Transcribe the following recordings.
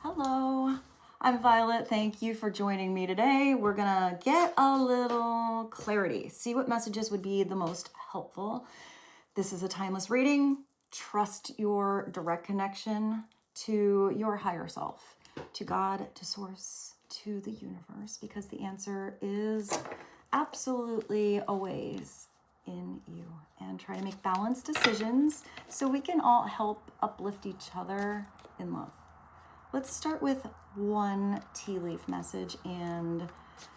Hello, I'm Violet. Thank you for joining me today. We're gonna get a little clarity, see what messages would be the most helpful. This is a timeless reading. Trust your direct connection to your higher self, to God, to Source, to the universe, because the answer is absolutely always in you. And try to make balanced decisions so we can all help uplift each other in love. Let's start with one tea leaf message and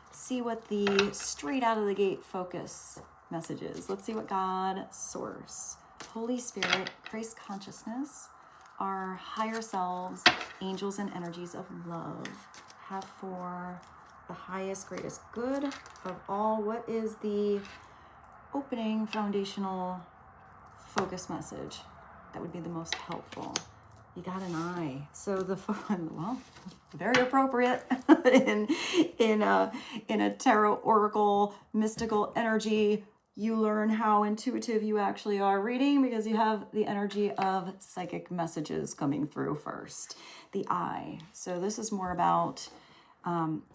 see what the straight out of the gate focus message is. Let's see what God, Source, Holy Spirit, Christ consciousness, our higher selves, angels and energies of love have for the highest, greatest good of all. What is the opening foundational focus message that would be the most helpful? You got an eye. So the well, very appropriate in a tarot oracle mystical energy. You learn how intuitive you actually are reading because you have the energy of psychic messages coming through first. The eye. So this is more about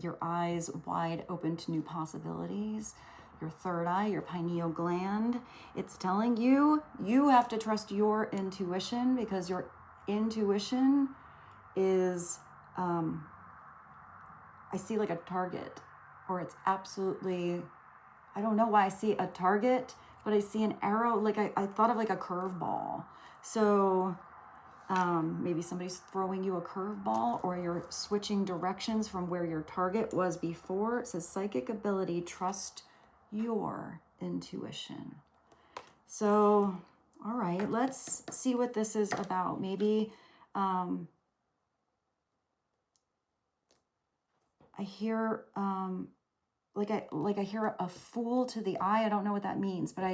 your eyes wide open to new possibilities. Your third eye, your pineal gland. It's telling you have to trust your intuition because your intuition is, I see like a target, or it's absolutely, I don't know why I see a target, but I see an arrow, like I thought of like a curveball. So maybe somebody's throwing you a curveball, or you're switching directions from where your target was before. It says psychic ability, trust your intuition. So all right, let's see what this is about. Maybe I hear like I hear a fool to the eye. I don't know what that means, but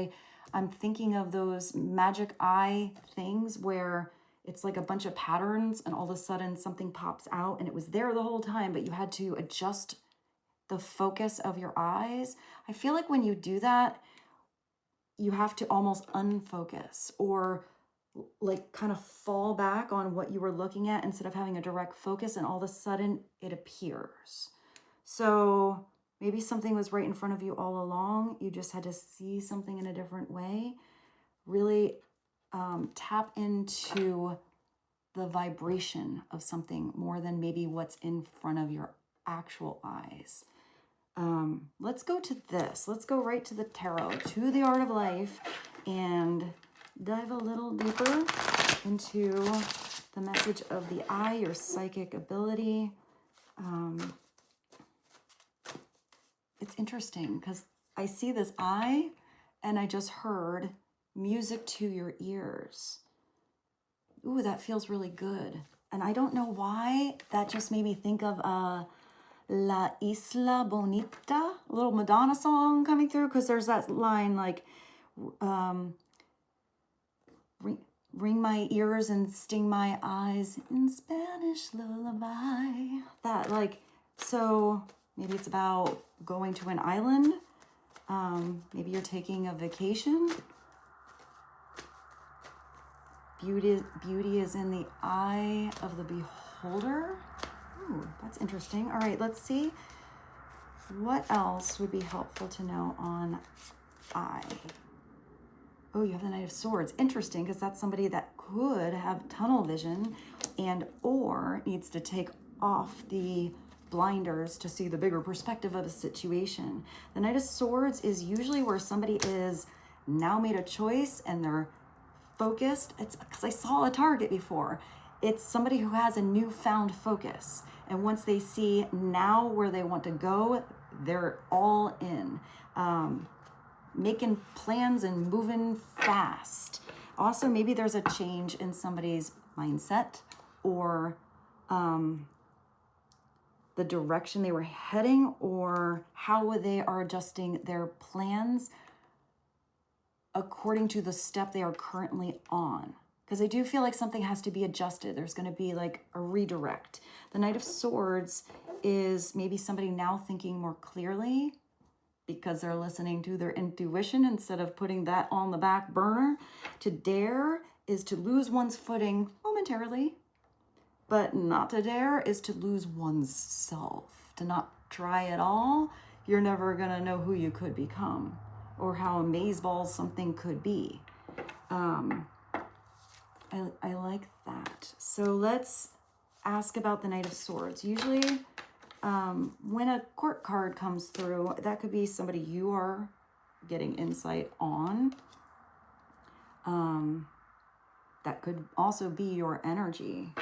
I'm thinking of those magic eye things where it's like a bunch of patterns and all of a sudden something pops out and it was there the whole time, but you had to adjust the focus of your eyes. I feel like when you do that, you have to almost unfocus or like kind of fall back on what you were looking at instead of having a direct focus, and all of a sudden it appears. So maybe something was right in front of you all along. You just had to see something in a different way. Really tap into the vibration of something more than maybe what's in front of your actual eyes. Let's go to this. Let's go right to the tarot, to the art of life, and dive a little deeper into the message of the eye, your psychic ability. It's interesting because I see this eye and I just heard music to your ears. Ooh, that feels really good. And I don't know why that just made me think of La Isla Bonita, a little Madonna song coming through, because there's that line like, ring my ears and sting my eyes in Spanish lullaby. That like, so maybe it's about going to an island. Maybe you're taking a vacation. Beauty is in the eye of the beholder. Ooh, that's interesting. All right, let's see what else would be helpful to know on eye. Oh, you have the Knight of Swords. Interesting, because that's somebody that could have tunnel vision and or needs to take off the blinders to see the bigger perspective of a situation. The Knight of Swords is usually where somebody is now made a choice and they're focused. It's because I saw a target before. It's somebody who has a newfound focus. And once they see now where they want to go, they're all in. Making plans and moving fast. Also, maybe there's a change in somebody's mindset or the direction they were heading, or how they are adjusting their plans according to the step they are currently on. Because I do feel like something has to be adjusted. There's going to be like a redirect. The Knight of Swords is maybe somebody now thinking more clearly because they're listening to their intuition instead of putting that on the back burner. To dare is to lose one's footing momentarily, But not to dare is to lose oneself, to not try at all. You're never gonna know who you could become or how amazeballs something could be. I like that. So let's ask about the Knight of Swords. Usually when a court card comes through, that could be somebody you are getting insight on. That could also be your energy.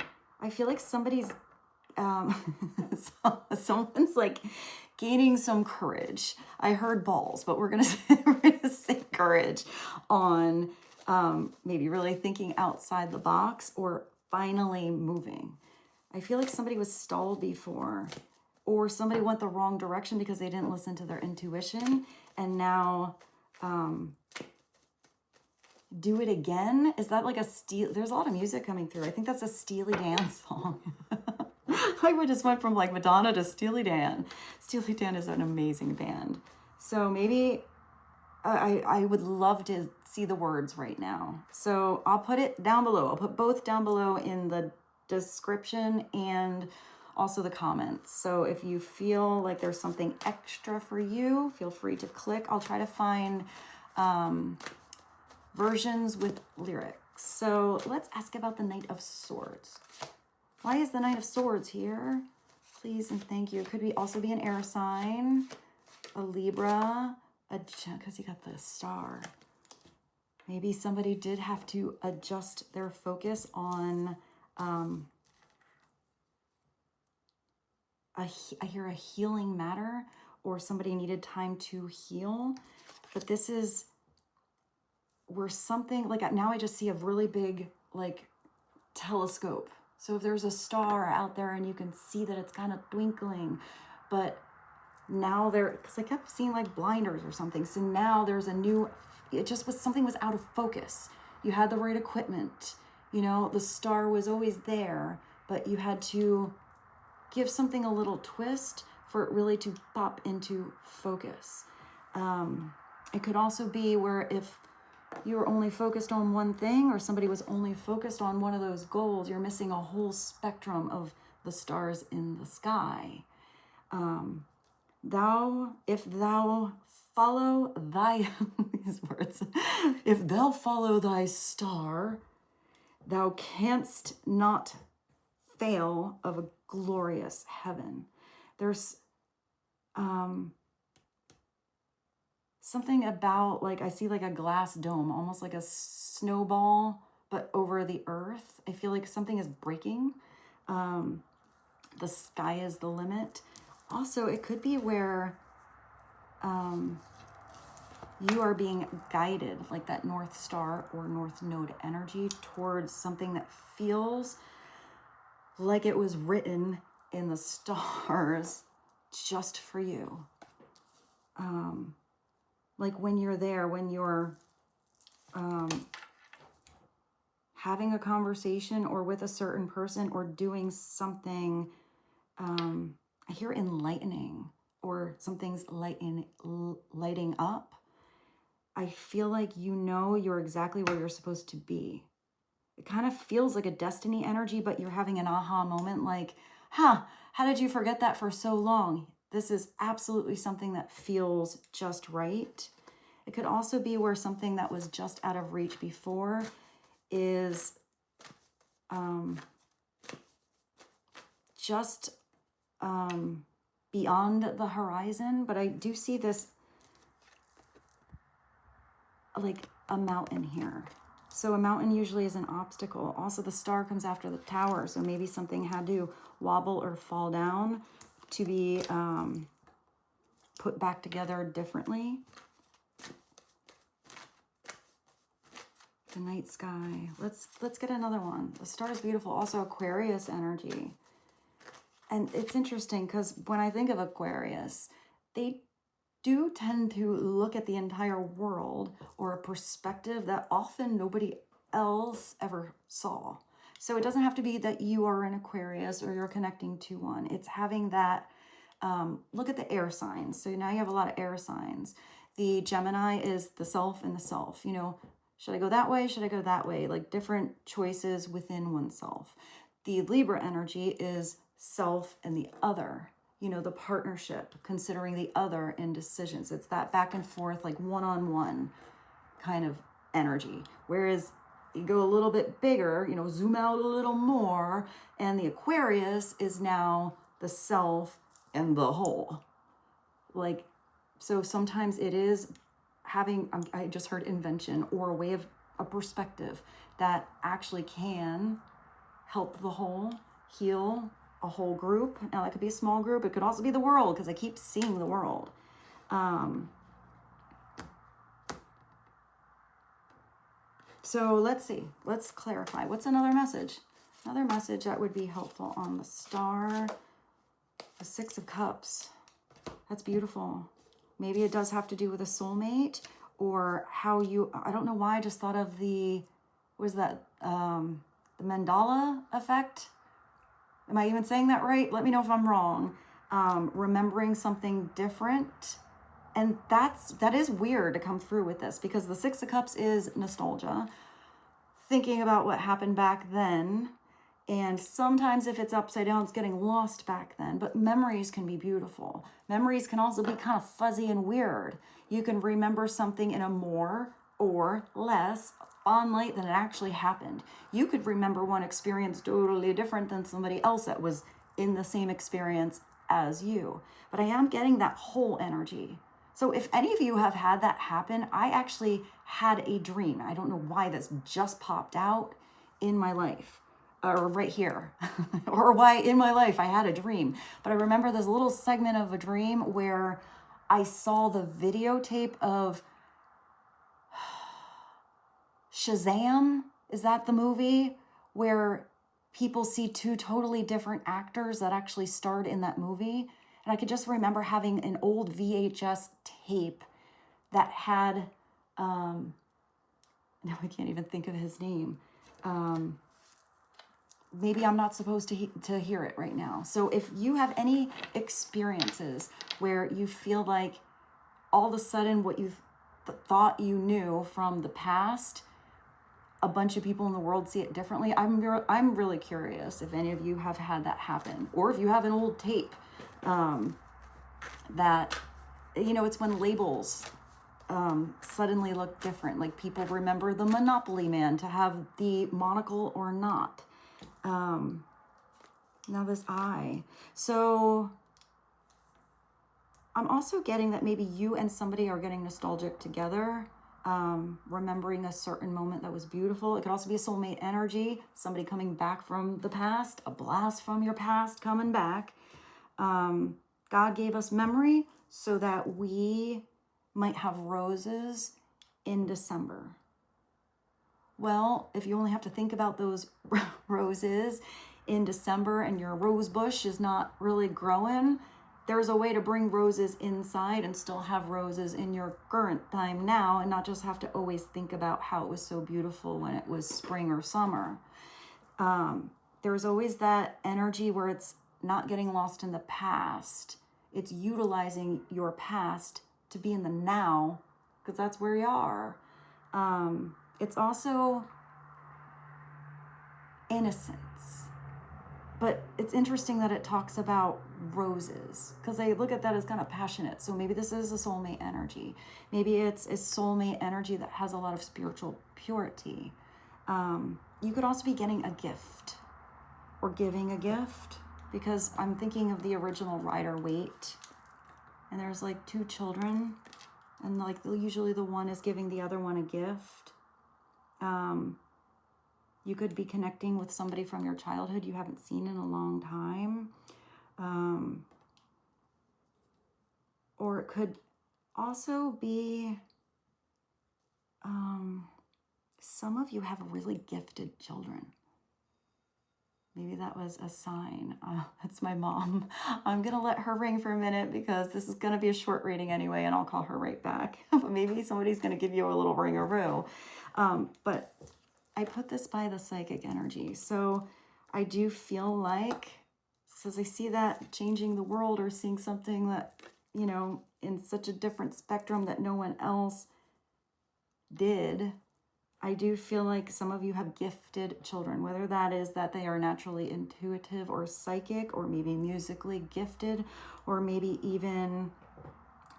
I feel like somebody's, someone's like gaining some courage. I heard balls, but we're gonna say courage on maybe really thinking outside the box or finally moving. I feel like somebody was stalled before, or somebody went the wrong direction because they didn't listen to their intuition, and now do it again. Is that like a steel? There's a lot of music coming through. I think that's a Steely Dan song. I just went from like Madonna to Steely Dan. Steely Dan is an amazing band. So maybe I would love to see the words right now. So I'll put it down below. I'll put both down below in the description and also the comments. So if you feel like there's something extra for you, feel free to click. I'll try to find versions with lyrics. So let's ask about the Knight of Swords. Why is the Knight of Swords here? Please and thank you. It could also be an air sign, a Libra, because you got the star. Maybe somebody did have to adjust their focus on, I hear a healing matter, or somebody needed time to heal. But this is where something, like now I just see a really big like telescope. So if there's a star out there and you can see that it's kind of twinkling, but now because I kept seeing like blinders or something. So now there's a new, it just was, something was out of focus. You had the right equipment, you know, the star was always there, but you had to give something a little twist for it really to pop into focus. It could also be where if you were only focused on one thing, or somebody was only focused on one of those goals, you're missing a whole spectrum of the stars in the sky. If thou follow thy, these words, if thou follow thy star, thou canst not fail of a glorious heaven. There's something about, like, I see like a glass dome, almost like a snowball, but over the earth. I feel like something is breaking. The sky is the limit. Also, it could be where you are being guided, like that North Star or North Node energy, towards something that feels like it was written in the stars just for you. Like when you're there, when you're having a conversation or with a certain person or doing something, I hear enlightening, or something's lighting up. I feel like you know you're exactly where you're supposed to be. It kind of feels like a destiny energy, but you're having an aha moment like, how did you forget that for so long? This is absolutely something that feels just right. It could also be where something that was just out of reach before is just beyond the horizon. But I do see this like a mountain here. So a mountain usually is an obstacle. Also, the star comes after the tower. So maybe something had to wobble or fall down to be put back together differently. The night sky. Let's get another one. The star is beautiful. Also Aquarius energy. And it's interesting because when I think of Aquarius, they do tend to look at the entire world or a perspective that often nobody else ever saw. So it doesn't have to be that you are an Aquarius or you're connecting to one. It's having that, look at the air signs. So now you have a lot of air signs. The Gemini is the self and the self. You know, should I go that way? Should I go that way? Like different choices within oneself. The Libra energy is self and the other, you know, the partnership, considering the other in decisions. It's that back and forth, like one-on-one kind of energy. Whereas you go a little bit bigger, you know, zoom out a little more, and the Aquarius is now the self and the whole. Like, so sometimes it is having, I just heard invention, or a way of a perspective that actually can help the whole, heal a whole group. Now that could be a small group. It could also be the world, because I keep seeing the world. So let's see, let's clarify. What's another message? Another message that would be helpful on the star, the Six of Cups. That's beautiful. Maybe it does have to do with a soulmate, or how you, I don't know why I just thought of the, what is that? The Mandela Effect. Am I even saying that right? Let me know if I'm wrong. Remembering something different. And that is weird to come through with this, because the Six of Cups is nostalgia, thinking about what happened back then. And sometimes if it's upside down, it's getting lost back then. But memories can be beautiful. Memories can also be kind of fuzzy and weird. You can remember something in a more or less fond light than it actually happened. You could remember one experience totally different than somebody else that was in the same experience as you. But I am getting that whole energy. So if any of you have had that happen, I actually had a dream. I don't know why this just popped out in my life, or right here, or why in my life I had a dream. But I remember this little segment of a dream where I saw the videotape of Shazam. Is that the movie where people see two totally different actors that actually starred in that movie? And I could just remember having an old VHS tape that had, no, I can't even think of his name. Maybe I'm not supposed to hear it right now. So if you have any experiences where you feel like all of a sudden what you thought you knew from the past, a bunch of people in the world see it differently, I'm really curious if any of you have had that happen, or if you have an old tape that, you know, it's when labels suddenly look different. Like people remember the Monopoly man to have the monocle or not. Now this eye. So I'm also getting that maybe you and somebody are getting nostalgic together, remembering a certain moment that was beautiful. It could also be a soulmate energy, somebody coming back from the past, a blast from your past coming back. God gave us memory so that we might have roses in December. Well, if you only have to think about those roses in December and your rose bush is not really growing, there's a way to bring roses inside and still have roses in your current time now, and not just have to always think about how it was so beautiful when it was spring or summer. There's always that energy where it's not getting lost in the past. It's utilizing your past to be in the now, because that's where you are. It's also innocence. But it's interesting that it talks about roses, because I look at that as kind of passionate. So maybe this is a soulmate energy. Maybe it's a soulmate energy that has a lot of spiritual purity. You could also be getting a gift or giving a gift, because I'm thinking of the original Rider-Waite, and there's like two children, and like usually the one is giving the other one a gift. You could be connecting with somebody from your childhood you haven't seen in a long time. Or it could also be, some of you have really gifted children. Maybe that was a sign. That's my mom. I'm going to let her ring for a minute, because this is going to be a short reading anyway, and I'll call her right back. But maybe somebody's going to give you a little ring-a-roo. But I put this by the psychic energy. So I do feel like, as I see that changing the world, or seeing something that, you know, in such a different spectrum that no one else did, I do feel like some of you have gifted children, whether that is that they are naturally intuitive or psychic, or maybe musically gifted, or maybe even,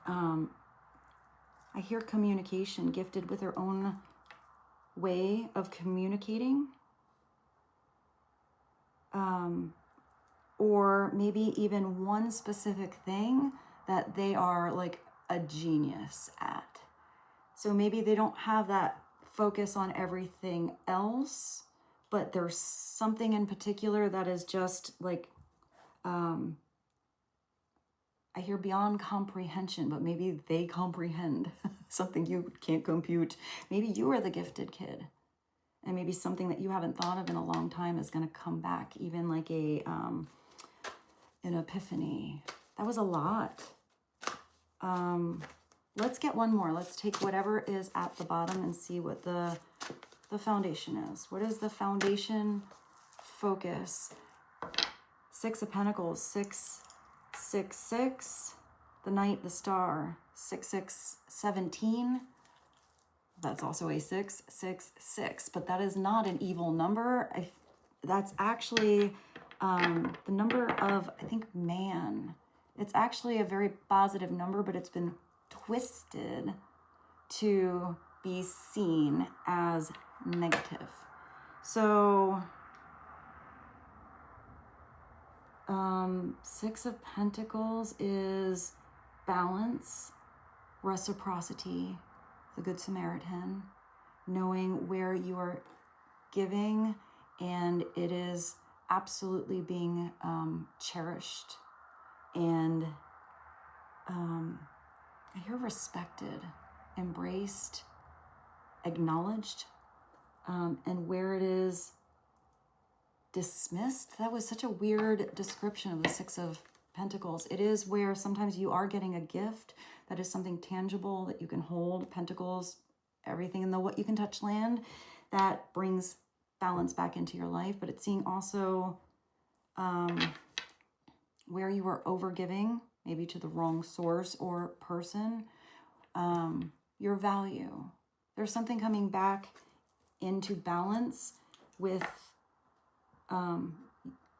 I hear communication, gifted with their own way of communicating. Or maybe even one specific thing that they are like a genius at. So maybe they don't have that focus on everything else, but there's something in particular that is just like, I hear beyond comprehension, but maybe they comprehend something you can't compute. Maybe you are the gifted kid, and maybe something that you haven't thought of in a long time is going to come back, even like an epiphany. That was a lot. Let's get one more. Let's take whatever is at the bottom and see what the foundation is. What is the foundation focus? 6 of Pentacles, 6, 6, 6. The Knight, the Star, 6, 6, 17. That's also a 6, 6, 6. But that is not an evil number. That's actually the number of, I think, man. It's actually a very positive number, but it's been twisted to be seen as negative. So 6 of Pentacles is balance, reciprocity, the Good Samaritan, knowing where you are giving and it is absolutely being cherished. And I hear respected, embraced, acknowledged, and where it is dismissed. That was such a weird description of the 6 of Pentacles. It is where sometimes you are getting a gift that is something tangible that you can hold. Pentacles, everything in the what you can touch land, that brings balance back into your life. But it's seeing also where you are overgiving, maybe to the wrong source or person, your value. There's something coming back into balance with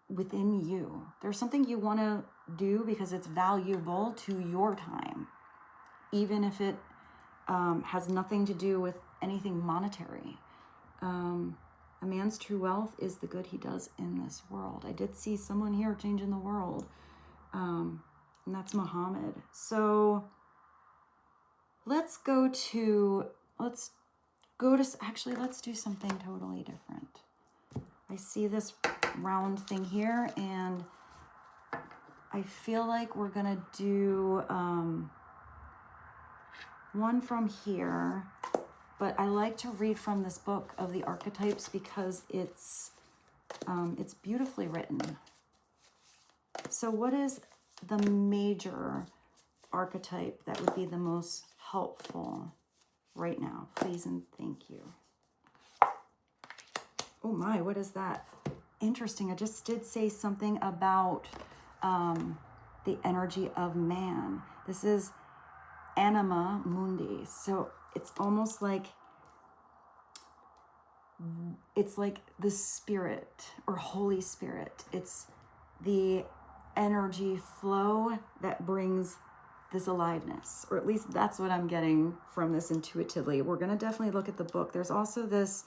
within you. There's something you want to do because it's valuable to your time, even if it has nothing to do with anything monetary. A man's true wealth is the good he does in this world. I did see someone here changing the world, and that's Muhammad. So let's do something totally different. I see this round thing here, and I feel like we're gonna do one from here, but I like to read from this book of the archetypes because it's beautifully written. So what is the major archetype that would be the most helpful right now? Please and thank you. Oh my, what is that? Interesting. I just did say something about the energy of man. This is Anima Mundi. So it's almost like, it's like the spirit or Holy Spirit. It's the energy flow that brings this aliveness, or at least that's what I'm getting from this intuitively. We're going to definitely look at the book. There's also this,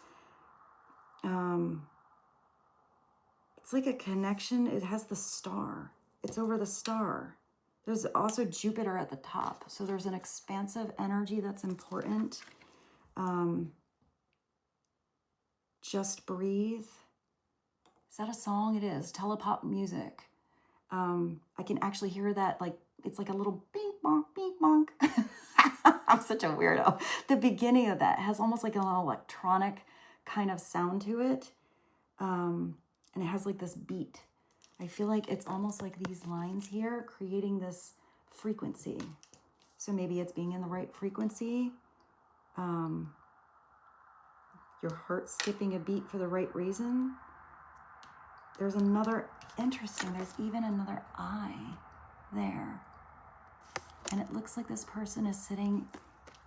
it's like a connection. It has the star. It's over the star. There's also Jupiter at the top. So there's an expansive energy that's important. Just breathe. Is that a song? It is. Telepop music. I can actually hear that, like, it's like a little bing bonk, bing bonk. I'm such a weirdo. The beginning of that has almost like an electronic kind of sound to it. And it has like this beat. I feel like it's almost like these lines here creating this frequency. So maybe it's being in the right frequency. Your heart skipping a beat for the right reason. There's another, interesting, there's even another eye there. And it looks like this person is sitting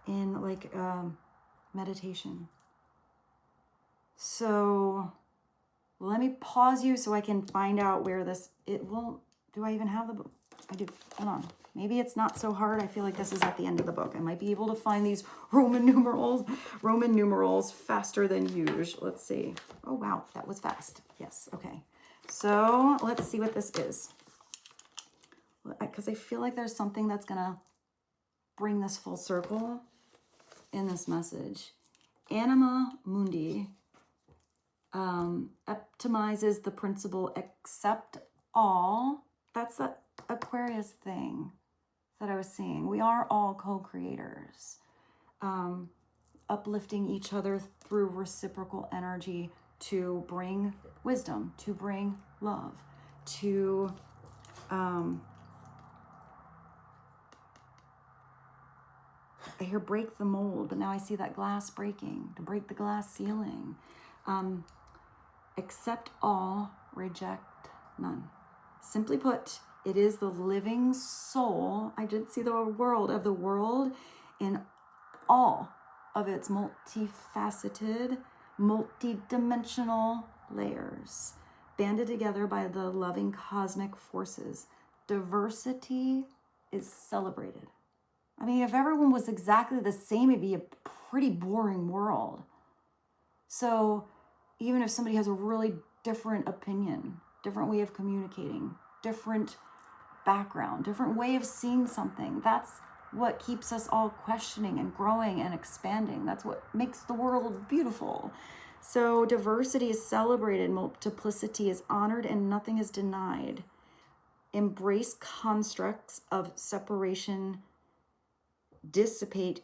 in like meditation. So let me pause you so I can find out where this, it won't, do I even have the book? I do, hold on. Maybe it's not so hard. I feel like this is at the end of the book. I might be able to find these Roman numerals faster than usual. Let's see. Oh, wow, that was fast. Yes, okay. So let's see what this is. Because I feel like there's something that's gonna bring this full circle in this message. Anima Mundi optimizes the principle accept all. That's that Aquarius thing that I was seeing. We are all co-creators, uplifting each other through reciprocal energy to bring wisdom, to bring love, to I hear break the mold, but now I see that glass breaking, to break the glass ceiling. Accept all, reject none. Simply put, it is the living soul. I did see the world of the world in all of its multifaceted, multidimensional layers, banded together by the loving cosmic forces. Diversity is celebrated. I mean, if everyone was exactly the same, it'd be a pretty boring world. So even if somebody has a really different opinion, different way of communicating, different background, different way of seeing something, that's what keeps us all questioning and growing and expanding. That's what makes the world beautiful. So diversity is celebrated, multiplicity is honored, and nothing is denied. Embrace constructs of separation, dissipate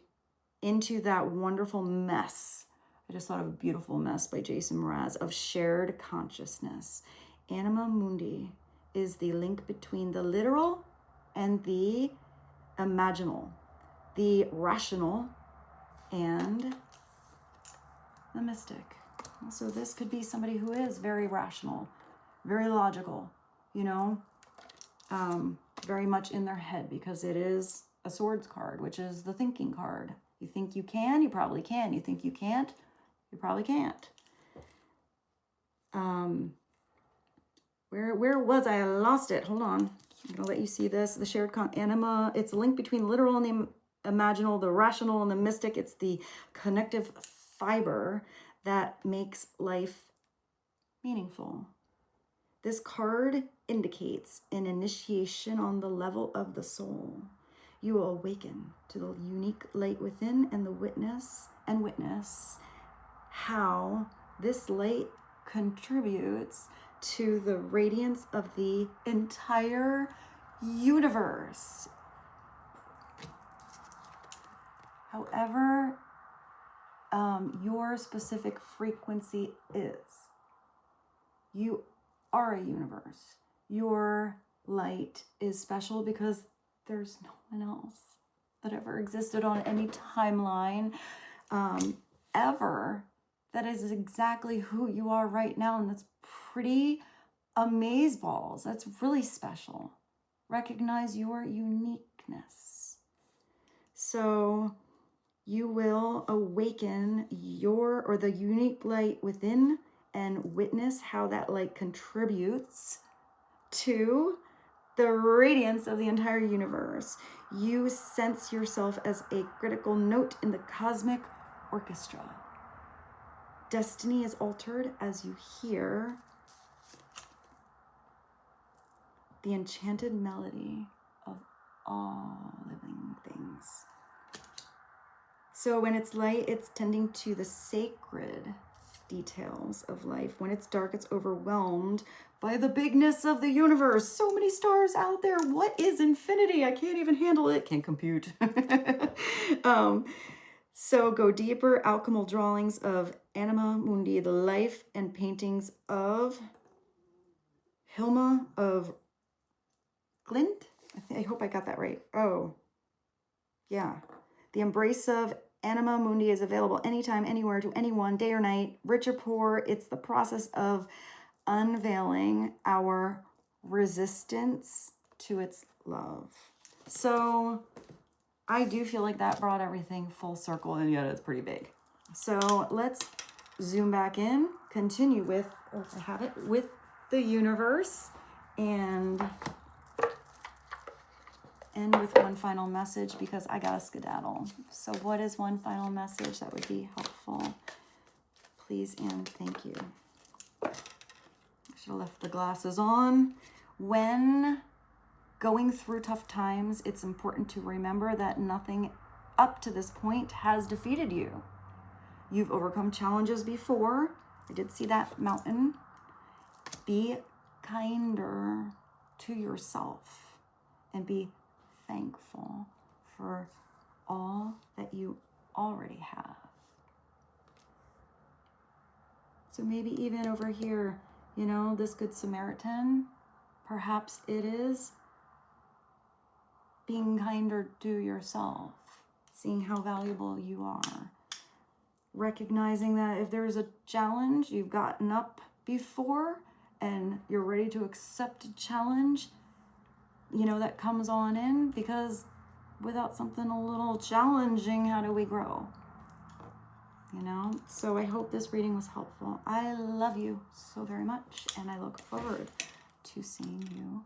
into that wonderful mess. I just thought of a beautiful mess by Jason Mraz of shared consciousness. Anima Mundi is the link between the literal and the imaginal, the rational and the mystic. So this could be somebody who is very rational, very logical, you know, very much in their head, because it is a swords card, which is the thinking card. You think you can, you probably can. You think you can't, you probably can't. Where was I? I lost it. Hold on. I'm gonna let you see this. The shared anima. It's a link between literal and the imaginal, the rational and the mystic. It's the connective fiber that makes life meaningful. This card indicates an initiation on the level of the soul. You will awaken to the unique light within and witness how this light contributes to the radiance of the entire universe. However, your specific frequency is. You are a universe. Your light is special because there's no one else that ever existed on any timeline ever that is exactly who you are right now. And that's pretty amazeballs. That's really special. Recognize your uniqueness. So you will awaken the unique light within and witness how that light contributes to the radiance of the entire universe. You sense yourself as a critical note in the cosmic orchestra. Destiny is altered as you hear the enchanted melody of all living things. So when it's light, it's tending to the sacred details of life. When it's dark, it's overwhelmed by the bigness of the universe. So many stars out there. What is infinity? I can't even handle it. Can't compute. So go deeper. Alchemal drawings of Anima Mundi, the life and paintings of Hilma of Glint. I hope I got that right. Oh, yeah. The embrace of Anima Mundi is available anytime, anywhere, to anyone, day or night, rich or poor. It's the process of unveiling our resistance to its love. So I do feel like that brought everything full circle, and yet it's pretty big. So let's zoom back in, continue with, oh, I have it, with the universe, and end with one final message because I got a skedaddle. So what is one final message that would be helpful? Please and thank you. I should have left the glasses on. When going through tough times, it's important to remember that nothing up to this point has defeated you. You've overcome challenges before. I did see that mountain. Be kinder to yourself and be thankful for all that you already have. So maybe even over here, you know, this Good Samaritan, perhaps it is being kinder to yourself, seeing how valuable you are, recognizing that if there's a challenge you've gotten up before and you're ready to accept a challenge, you know, that comes on in, because without something a little challenging, how do we grow? You know, so I hope this reading was helpful. I love you so very much, and I look forward to seeing you